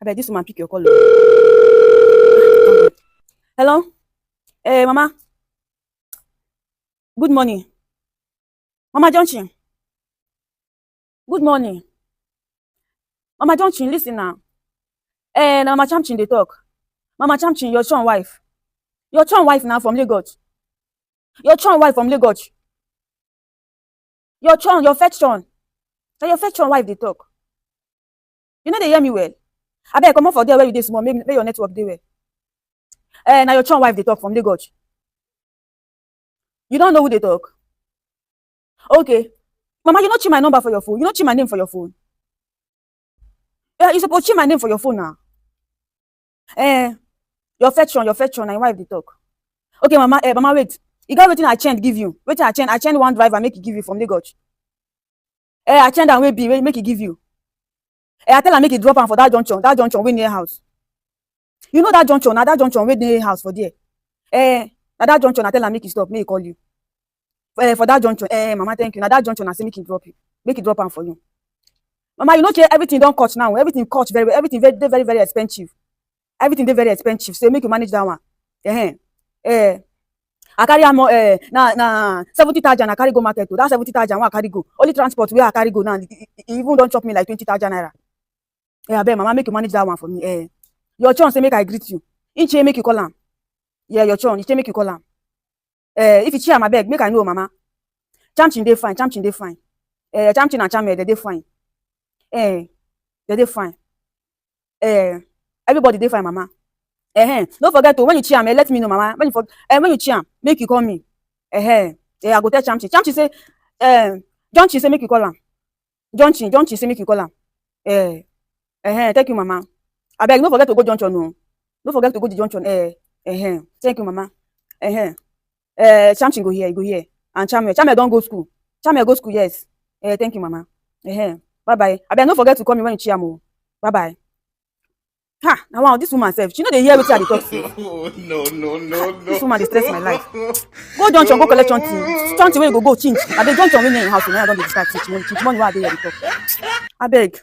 beg this woman pick your call. Hello? Mama. Good morning. Mama Johnson. Good morning. Mama Johnson, listen now. Now Mama Chamchin they talk. Mama Chamchin, your son wife. Your son wife now from Lagos. Your son wife from Lagos. Your fetch son. Now your fetch son wife they talk. You know they hear me well. I beg come on for there where you dey small, make your network dey well. Now your son wife they talk from Lagos. You don't know who they talk. Okay. Mama, you not change my number for your phone. You not change my name for your phone. You supposed to change my name for your phone now. Your fetch son, and your wife they talk. Okay, Mama, Mama, wait. You got everything I change give you. Wait, I change one driver make it give you from Lagos. I change and wait make it give you. I tell her make it drop am for that junction wey near house. You know that junction wey near house for there. Na that junction I tell her make it stop, make it call you. For that junction, Mama, thank you. Na that junction I say make it drop am for you. Mama, you know everything don't cut now. Everything cut everything very very very expensive. Everything dey very expensive, so make you manage that one. I carry am na 70,000 I carry go market. That 70,000 I carry go. Only transport where I carry go now. It even don't chop me like 20,000 naira. I beg Mama make you manage that one for me. Your chon say make I greet you. Inche make you call am. Yeah, your chon, Inche make you call am. If you cheer my beg, make I know, Mama. Chamchin dey fine. Chamchin and Chame they dey fine. They dey fine. Everybody dey fine, Mama. Don't forget to when you cheer me, let me know, Mama. When you cheer, make you call me. I go tell Chamchi. Chamchi say, Johnchi say make you call am. Johnchi say make you call am. Thank you, Mama. I beg, don't forget to go junction, no. Don't forget to go to junction. Thank you, Mama. Chamchi go here. And Chame don't go school. Chame go school, yes. Thank you, Mama. Bye bye. I beg, don't forget to call me when you cheer me. Bye bye. Ha! Now wow, this woman self, she know they hear what I talk to. No. This woman dey stress my life. Go junction, go collect something where you go change. I beg junction when in house, now I don't dey start teach money where I dey here dey talk. I beg.